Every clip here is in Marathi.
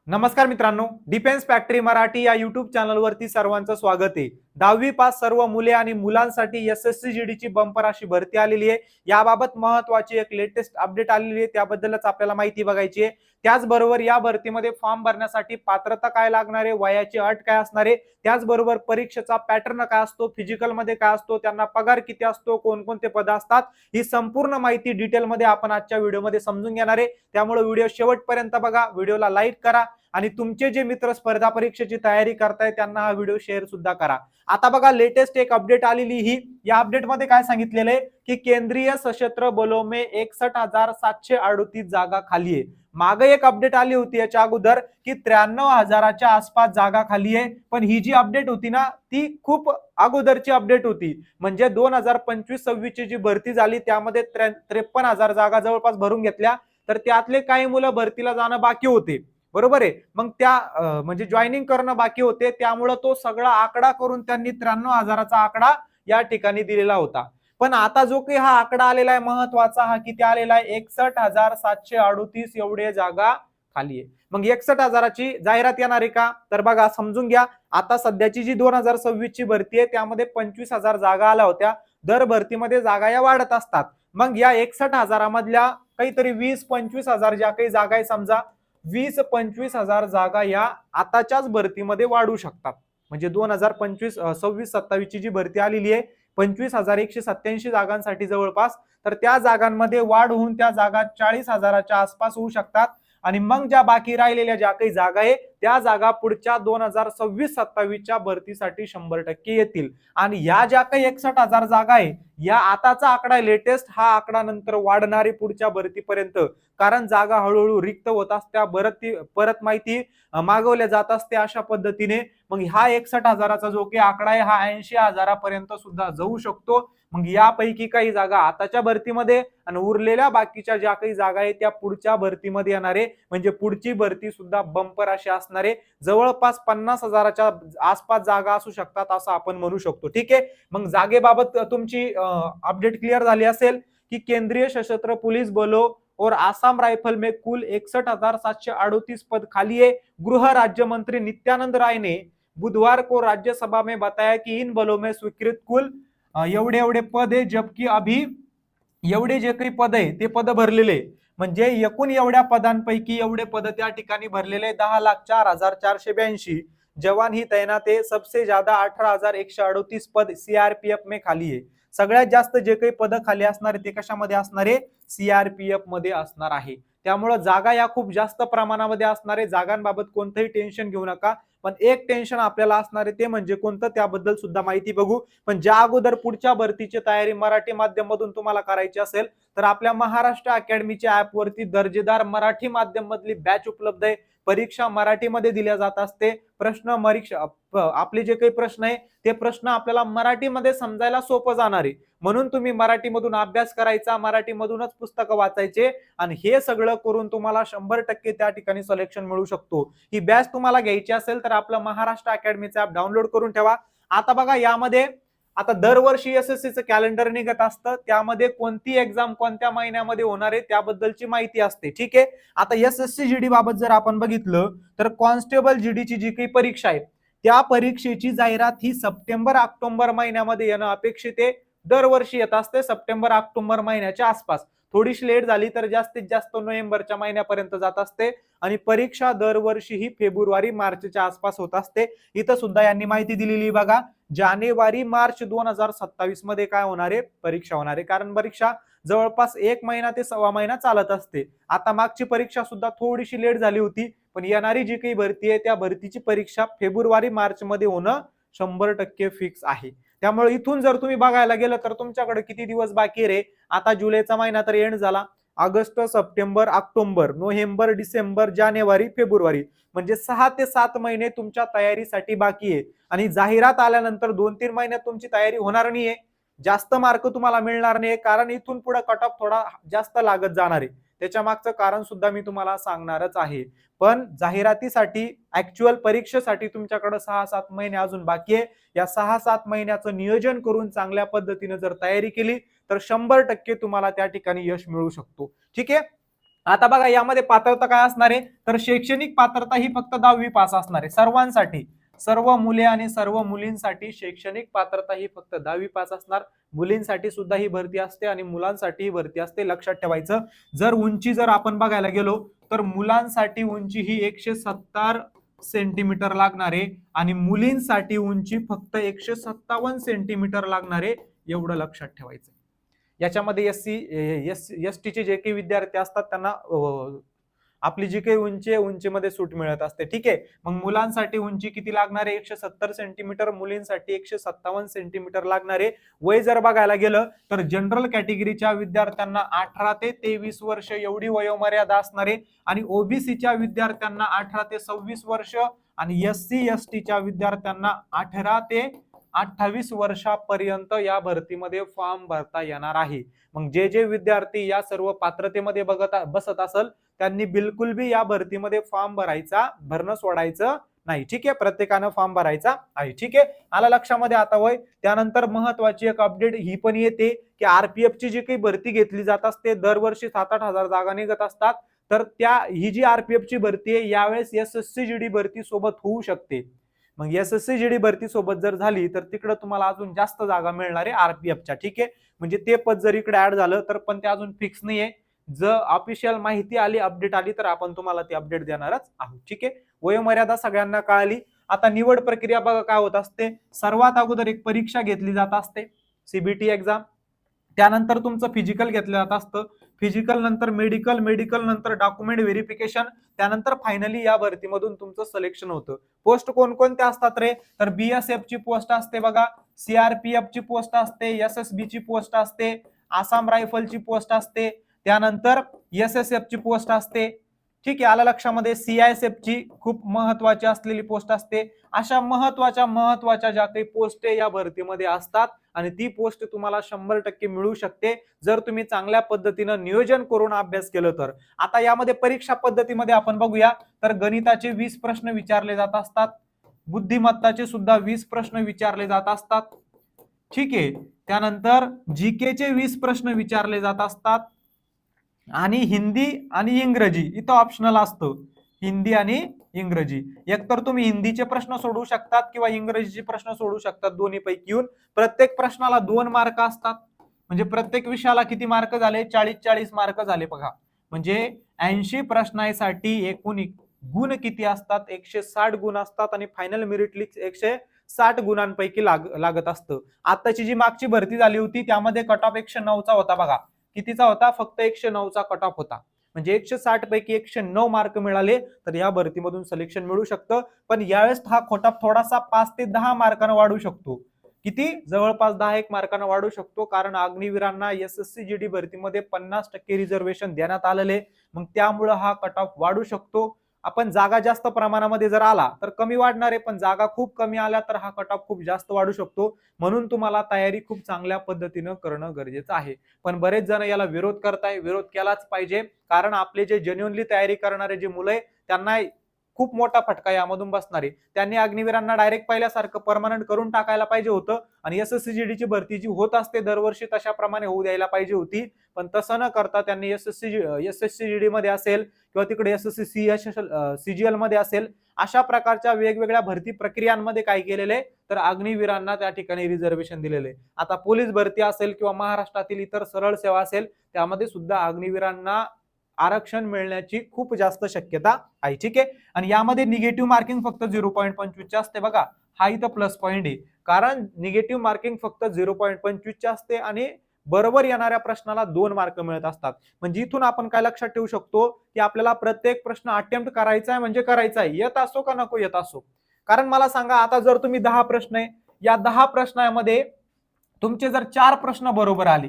नमस्कार मित्रांनो, डिफेन्स फॅक्टरी मराठी या युट्यूब चॅनलवरती सर्वांचं स्वागत आहे। 10वी पास सर्व मुले आणि मुलांसाठी एसएससी जीडी ची बंपर अशी भरती आलेली आहे। याबाबत महत्त्वाची एक लेटेस्ट अपडेट आलेली आहे, त्याबद्दलच आपल्याला माहिती बघायची आहे। त्याचबरोबर या भरतीमध्ये फॉर्म भरण्यासाठी पात्रता काय लागणार आहे, वयाची अट काय असणार आहे, त्याचबरोबर परीक्षेचा पॅटर्न काय असतो, फिजिकल मध्ये काय असतो, त्यांना पगार किती असतो, कोणकोणते पद असतात, ही संपूर्ण माहिती डिटेलमध्ये आपण आजच्या व्हिडिओमध्ये समजून घेणार आहे। त्यामुळे व्हिडिओ शेवटपर्यंत बघा, व्हिडिओला लाईक करा आणि तुमचे जे मित्र स्पर्धा परीक्षेची तयारी करताय त्यांना हा व्हिडिओ शेअर सुद्धा करा। आता बघा, लेटेस्ट एक अपडेट आलेली ही या अपडेट मध्ये काय सांगितलेलं आहे की केंद्रीय सशस्त्र बलों में 61,738 जागा खाली आहे। मागे एक अपडेट आली होती याच्या अगोदर की 93,000च्या आसपास जागा खाली आहे, पण ही जी अपडेट होती ना ती खूप अगोदरची अपडेट होती। म्हणजे 2025-26 ची जी भरती झाली त्यामध्ये 53,000 जागा जवळपास भरून घेतल्या, तर त्यातले काही मुलं भरतीला जाणं बाकी होते, बरोबर आहे। मग त्या म्हणजे जॉईनिंग करणं बाकी होते, त्यामुळे तो सगळा आकडा करून त्यांनी 93,000चा आकडा या ठिकाणी दिलेला होता। पण आता जो काही हा आकडा आलेला आहे महत्वाचा, हा किती आलेला आहे, 61,738 एवढे जागा खाली आहे। मग 61,000ची जाहिरात येणार आहे का, तर बघा समजून घ्या। आता सध्याची जी 2026 ची भरती आहे त्यामध्ये 25,000 जागा आल्या होत्या। दर भरतीमध्ये जागा या वाढत असतात। मग या 61,000 मधल्या काहीतरी 20-25,000 ज्या काही जागा आहे, समजा 20-25,000 जागा या आताच्याच भरतीमध्ये वाढू शकतात। म्हणजे 2025-26-27 ची जी भरती आलेली आहे 25,187 जागांसाठी जवळपास, तर त्या जागांमध्ये वाढ होऊन त्या जागा 40,000च्या आसपास होऊ शकतात। आणि मग ज्या बाकी राहिलेल्या ज्या काही जागा आहे त्या जागा पुढच्या 2026-27 च्या भरतीसाठी 100% येतील। आणि ह्या ज्या काही 61,000 जागा आहे या आताचा आकडा लेटेस्ट, हा आकडा नंतर वाढणारे पुढच्या भरतीपर्यंत, कारण जागा हळूहळू रिक्त होत असत्या, परत माहिती मागवल्या जात असते अशा पद्धतीने। मग हा 61,000चा जो काही आकडा आहे हा 80,000पर्यंत सुद्धा जाऊ शकतो। मग यापैकी काही जागा आताच्या भरतीमध्ये आणि उरलेल्या बाकीच्या ज्या काही जागा आहेत त्या पुढच्या भरतीमध्ये येणार आहे। म्हणजे पुढची भरती सुद्धा बंपर अशी असणार आहे, जवळपास 50,000च्या आसपास जागा असू शकतात असं आपण म्हणू शकतो। ठीक आहे, मग जागेबाबत तुमची अपडेट क्लिअर झाली असेल की केंद्रीय सशस्त्र पुलिस बलों और आसाम राइफल में कुल 61,738 पद खाली है। गृह राज्य मंत्री नित्यानंद राय ने बुधवार को राज्यसभा में बताया कि इन बलों में स्वीकृत कुल एवढे एवढे पद है, जबकि अभी एवढे जे काही पद आहे ते पद भरलेले, म्हणजे एकूण एवढ्या पदांपैकी एवढे पद त्या ठिकाणी भरलेले 10,04,482 जवान ही तैनात है। सबसे ज्यादा 18,138 पद सीआरपीएफ में खाली है। सगळ्यात जास्त जे काही पद खाली असणार ते कशामध्ये असणार आहे, सीआरपीएफ मध्ये असणार आहे। त्यामुळे जागा या खूप जास्त प्रमाणामध्ये असणार आहे। जागांबाबत कोणतंही टेन्शन घेऊ नका, पण एक टेन्शन आपल्याला असणार आहे ते म्हणजे कोणतं, त्याबद्दल सुद्धा माहिती बघू। पण ज्या अगोदर पुढच्या भरतीची तयारी मराठी माध्यमातून तुम्हाला करायची असेल तर आपल्या महाराष्ट्र अकॅडमीच्या ऍप वरती दर्जेदार मराठी माध्यम मधली बॅच उपलब्ध आहे। परीक्षा मराठीमध्ये दिल्या जात असते। आपले जे काही प्रश्न आहे ते प्रश्न आपल्याला मराठीमध्ये समजायला सोपं जाणार आहे, म्हणून तुम्ही मराठीमधून अभ्यास करायचा, मराठीमधूनच पुस्तकं वाचायचे आणि हे सगळं करून तुम्हाला 100% त्या ठिकाणी सिलेक्शन मिळू शकतो। ही बॅच तुम्हाला घ्यायची असेल तर आपलं महाराष्ट्र अकॅडमीचं ऍप डाउनलोड करून ठेवा। आता बघा, यामध्ये आता दरवर्षी एसएससीचं कॅलेंडर निघत असतं, त्यामध्ये कोणती एक्झाम कोणत्या महिन्यामध्ये होणार आहे त्याबद्दलची माहिती असते। ठीक आहे, आता एसएससी जीडी बाबत जर आपण बघितलं तर कॉन्स्टेबल जीडीची जी काही परीक्षा आहे त्या परीक्षेची जाहिरात ही सप्टेंबर-ऑक्टोबर महिन्यामध्ये येणं अपेक्षित आहे। दरवर्षी येत असते सप्टेंबर-ऑक्टोबर महिन्याच्या आसपास, थोडीशी लेट झाली तर जास्तीत जास्त नोव्हेंबरच्या महिन्यापर्यंत जात असते। आणि परीक्षा दरवर्षी ही फेब्रुवारी-मार्चच्या आसपास होत असते। इथं सुद्धा यांनी माहिती दिलेली बघा, जानेवारी-मार्च 2027 मध्ये काय होणार आहे, परीक्षा होणार आहे। कारण परीक्षा जवळपास 1 महिना ते सव्वा महिना चालत असते। आता मागची परीक्षा सुद्धा थोडीशी लेट झाली होती, पण येणारी जी काही भरती आहे त्या भरतीची परीक्षा फेब्रुवारी-मार्च मध्ये होणं 100% फिक्स आहे। त्यामुळे इथून जर तुम्ही बघायला गेलं तर तुमच्याकडे किती दिवस बाकी रे, आता जुलैचा महिना तर एंड झाला, ऑगस्ट, सप्टेंबर, ऑक्टोबर, नोव्हेंबर, डिसेंबर, जानेवारी, फेब्रुवारी, म्हणजे 6 ते 7 महिने तुमच्या तयारीसाठी बाकी आहे। आणि जाहिरात आल्यानंतर 2-3 महिन्यात तुमची तयारी होणार नाहीये, जास्त मार्क तुम्हाला मिळणार नाही, कारण इथून पुढे कट ऑफ थोडा जास्त लागत जाणार आहे। त्याच्या मागचं कारण सुद्धा मी तुम्हाला सांगणारच आहे। पण जाहिरातीसाठी, ऍक्च्युअल परीक्षेसाठी तुमच्याकडे 6-7 महिने अजून बाकी आहे। या 6-7 महिन्याचं नियोजन करून चांगल्या पद्धतीने जर तयारी केली तर 100% तुम्हाला त्या ठिकाणी यश मिळू शकतो। ठीक आहे, आता बघा यामध्ये पात्रता काय असणार आहे, तर शैक्षणिक पात्रता ही फक्त 10वी पास असणार आहे सर्वांसाठी. सर्व मुले आणि सर्व मुलींसाठी शैक्षणिक पात्रता ही फक्त 10वी पास असणार. मुलींसाठी सुद्धा ही भरती असते आणि मुलांसाठी ही भरती असते, लक्षात ठेवायचं. जर उंची जर आपण बघायला गेलो तर मुलांसाठी उंची ही 170 सेंटीमीटर लागणार आहे आणि मुलींसाठी उंची फक्त 157 सेंटीमीटर लागणार आहे, एवढं लक्षात ठेवायचं. याच्यामध्ये एस टीचे जे काही विद्यार्थी असतात त्यांना आपली जी काही उंची आहे उंचीमध्ये सूट मिळत असते. ठीक आहे, मग मुलांसाठी उंची किती लागणार आहे, 170 सेंटीमीटर, मुलींसाठी 157 सेंटीमीटर लागणार आहे. वय जर बघायला गेलं तर जनरल कॅटेगरीच्या विद्यार्थ्यांना 18 ते 23 वर्ष एवढी वयोमर्यादा असणार आहे आणि ओबीसीच्या विद्यार्थ्यांना 18 ते 26 वर्ष आणि SC STच्या विद्यार्थ्यांना 18 ते 28 वर्षापर्यंत या भरतीमध्ये फॉर्म भरता येणार आहे. मग जे जे विद्यार्थी या सर्व पात्रतेमध्ये बसत असेल त्यांनी बिलकुल बी या भरतीमध्ये फॉर्म भरणं सोडायचं नाही. ठीक आहे, प्रत्येकानं फॉर्म भरायचा आहे. ठीक आहे, आला लक्षामध्ये आता वय. त्यानंतर महत्वाची एक अपडेट ही पण येते की RPF ची जी काही भरती घेतली जात असते दरवर्षी 7-8 हजार जागा निघत असतात, तर ही जी RPF ची भरती आहे यावेळेस SSC GD भरती सोबत होऊ शकते. मग SSC GD भरती सोबत जर झाली तर तिकडे तुम्हाला अजून जास्त जागा मिळणार आहे RPFच्या. ठीक आहे, म्हणजे ते पद जर इकडे ऍड झालं तर पण ते अजून फिक्स नाहीये. जर ऑफिशियल माहिती आली, अपडेट आली तर आपण तुम्हाला ती अपडेट देणारच आहोत. ठीक आहे, वयोमर्यादा सगळ्यांना कळाली. आता निवड प्रक्रिया बघा काय होत असते. सर्वात अगोदर एक परीक्षा घेतली जात असते, CBT एक्झाम. त्यानंतर तुमचं फिजिकल घेतलं जात असतं, फिजिकल नंतर मेडिकल, मेडिकल नंतर डॉक्युमेंट व्हेरिफिकेशन, त्यानंतर फायनली या भरतीमधून तुमचं सिलेक्शन होतं. पोस्ट कोणकोणत्या असतात रे, तर BSF ची पोस्ट असते बघा, CRPF ची पोस्ट असते, SSB ची पोस्ट असते, आसाम रायफलची पोस्ट असते, त्यानंतर SSF ची पोस्ट असते. ठीक आहे, आला लक्षामध्ये. CISF ची खूप महत्वाची असलेली पोस्ट असते. अशा महत्वाच्या ज्या काही पोस्ट या भरतीमध्ये असतात आणि ती पोस्ट तुम्हाला 100% मिळू शकते जर तुम्ही चांगल्या पद्धतीनं नियोजन करून अभ्यास केलं तर. आता यामध्ये परीक्षा पद्धतीमध्ये आपण बघूया तर गणिताचे 20 प्रश्न विचारले जात असतात, बुद्धिमत्ताचे सुद्धा 20 प्रश्न विचारले जात असतात. ठीक आहे, त्यानंतर GK चे 20 प्रश्न विचारले जात असतात आणि हिंदी आणि इंग्रजी इथं ऑप्शनल असतं. हिंदी आणि इंग्रजी, एकतर तुम्ही हिंदीचे प्रश्न सोडवू शकतात किंवा इंग्रजीचे प्रश्न सोडवू शकतात, दोन्ही पैकी येऊन. प्रत्येक प्रश्नाला 2 मार्क असतात, म्हणजे प्रत्येक विषयाला किती मार्क झाले, 40-40 मार्क झाले बघा. म्हणजे 80 प्रश्नांसाठी एकूण गुण किती असतात, 160 गुण असतात आणि फायनल मेरिट लिस्ट 160 गुणांपैकी लागत असतं. आताची जी मागची भरती झाली होती त्यामध्ये कट ऑफ 109चा होता बघा. कितीचा होता, फक्त 109चा कट ऑफ होता. म्हणजे 160 पैकी 109 मार्क मिळाले तर या भरतीमधून सिलेक्शन मिळू शकतं. पण यावेळेस हा कट ऑफ थोडासा 5 ते 10 मार्कांना वाढू शकतो. किती, जवळपास 10-1 मार्कांना वाढू शकतो, कारण अग्निवीरांना SSC GD भरतीमध्ये 50% रिझर्वेशन देण्यात आलेले, मग त्यामुळे हा कट ऑफ वाढू शकतो. आपण जागा जास्त प्रमाणामध्ये जर आला तर कमी वाढणार आहे, पण जागा खूप कमी आल्या तर हा कट ऑफ खूप जास्त वाढू शकतो. म्हणून तुम्हाला तयारी खूप चांगल्या पद्धतीनं करणं गरजेचं आहे. पण बरेच जण याला विरोध करताय, विरोध केलाच पाहिजे, कारण आपले जे जेन्युइनली तयारी करणारे जे मुलं आहे त्यांना खूप मोठा फटका यामधून बसणार आहे. त्यांनी अग्निवीरांना डायरेक्ट पहिल्यासारखं परमनंट करून टाकायला पाहिजे होतं आणि SSC GD ची भरती जी होत असते दरवर्षी तशाप्रमाणे होऊ द्यायला पाहिजे होती. पण तसं न करता त्यांनी SSC GD मध्ये असेल किंवा तिकडे SSC CGL मध्ये असेल, अशा प्रकारच्या वेगवेगळ्या भरती प्रक्रियांमध्ये काय केलेले तर अग्निवीरांना त्या ठिकाणी रिझर्वेशन दिलेले. आता पोलीस भरती असेल किंवा महाराष्ट्रातील इतर सरळ सेवा असेल त्यामध्ये सुद्धा अग्निवीरांना आरक्षण मिळण्याची खूप जास्त शक्यता आहे. ठीक आहे, आणि यामध्ये निगेटिव्ह मार्किंग फक्त 0.25 असते बघा. हा इथं प्लस पॉईंट आहे, कारण निगेटिव्ह मार्किंग फक्त 0.25 असते आणि बरोबर येणाऱ्या प्रश्नाला 2 मार्क मिळत असतात. म्हणजे इथून आपण काय लक्षात ठेवू शकतो की आपल्याला प्रत्येक प्रश्न अटेम्प्ट करायचा आहे म्हणजे करायचा आहे, येत असो का नको येत असो. कारण मला सांगा, आता जर तुम्ही 10 प्रश्न आहे, या 10 प्रश्नामध्ये तुमचे जर 4 प्रश्न बरोबर आले,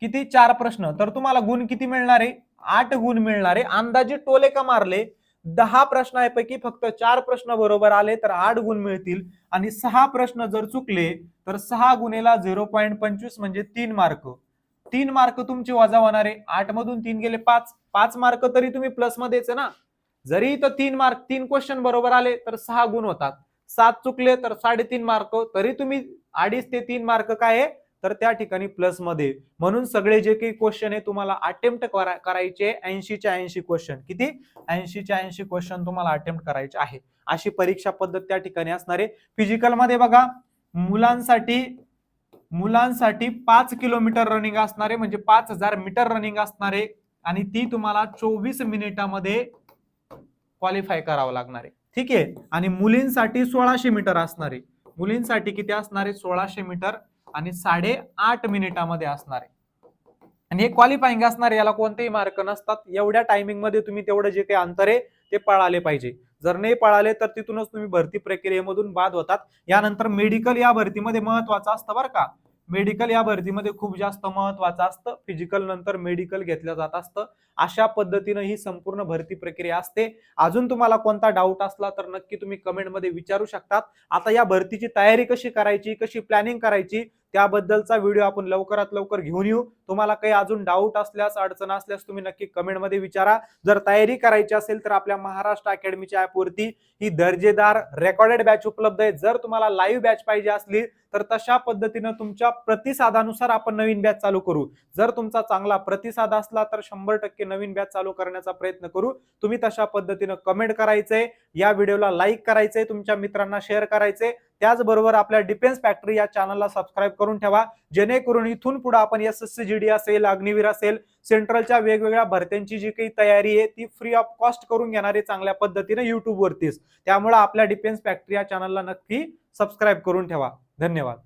किती, 4 प्रश्न, तर तुम्हाला गुण किती मिळणार आहे, 8 गुण मिळणार आहे. अंदाजे टोले का मारले, 10 प्रश्नांपैकी फक्त 4 प्रश्न बरोबर आले तर 8 गुण मिळतील आणि 6 प्रश्न जर चुकले तर 6 गुणेला 0.25 म्हणजे 3 मार्क. 3 मार्क तुमचे वजा होणार आहे. 8 मधून 3 गेले 5 मार्क, तरी तुम्ही प्लस मध्येच ना. जरी तर 3 मार्क, 3 क्वेश्चन बरोबर आले तर 6 गुण होतात. 7 चुकले तर 3.5 मार्क, तरी तुम्ही 2.5 ते 3 मार्क काय तर त्या ठिकाणी प्लस मध्ये. म्हणून सगळे जे काही क्वेश्चन आहे तुम्हाला अटेम्प्ट करायचे 80च्या 80 क्वेश्चन. किती? 80च्या 80 क्वेश्चन तुम्हाला अटेम्प्ट करायचे आहे. अशी परीक्षा पद्धत त्या ठिकाणी असणार आहे. फिजिकल मध्ये बघा मुलांसाठी 5 किलोमीटर रनिंग असणार आहे, म्हणजे 5000 मीटर रनिंग असणार आहे आणि ती तुम्हाला 24 मिनिटामध्ये क्वालिफाय करावं लागणार आहे. ठीक आहे. आणि मुलींसाठी 1600 मीटर असणार आहे. मुलींसाठी किती असणार आहे? 1600 मीटर आणि 8.5 मिनिटामध्ये असणार आहे. आणि हे क्वालिफाईंग असणार आहे, याला कोणतेही मार्क नसतात. एवढ्या टायमिंग मध्ये तुम्ही तेवढं जे काही अंतर आहे ते पळाले पाहिजे. जर नाही पळाले तर तिथूनच तुम्ही भरती प्रक्रियेमधून बाद होतात. यानंतर मेडिकल या भरतीमध्ये महत्वाचं असतं बरं का. मेडिकल या भरतीमध्ये खूप जास्त महत्वाचं असतं. फिजिकल नंतर मेडिकल घेतलं जात असतं. अशा पद्धतीनं ही संपूर्ण भरती प्रक्रिया असते. अजून तुम्हाला कोणता डाऊट असला तर नक्की तुम्ही कमेंटमध्ये विचारू शकतात. आता या भरतीची तयारी कशी करायची, कशी प्लॅनिंग करायची, त्याबद्दलचा व्हिडिओ आपण लवकरात लवकर घेऊन येऊ. तुम्हाला काही अजून डाऊट असल्यास, अडचण असल्यास तुम्ही नक्की कमेंटमध्ये विचारा. जर तयारी करायची असेल तर आपल्या महाराष्ट्र अकॅडमीच्या ऍपवरती ही दर्जेदार रेकॉर्डेड बॅच उपलब्ध आहे. जर तुम्हाला लाईव्ह बॅच पाहिजे असली तर तशा पद्धतीनं तुमच्या प्रतिसादानुसार आपण नवीन बॅच चालू करू. जर तुमचा चांगला प्रतिसाद असला तर 100% नवीन बॅच चालू करण्याचा प्रयत्न करू. तुम्ही तशा पद्धतीनं कमेंट करायचंय, या व्हिडिओला लाईक करायचंय, तुमच्या मित्रांना शेअर करायचंय. त्याचबरोबर आपल्या डिफेन्स फॅक्टरी या चॅनलला सबस्क्राईब करून ठेवा, जेणेकरून इथून पुढे आपण एसएससी जीडी असेल, अग्निवीर असेल, सेंट्रलच्या वेगवेगळ्या भरत्यांची जी काही तयारी आहे ती फ्री ऑफ कॉस्ट करून घेणारे चांगल्या पद्धतीने युट्यूब वरतीच. त्यामुळे आपल्या डिफेन्स फॅक्टरी या चॅनलला नक्की सबस्क्राईब करून ठेवा. धन्यवाद.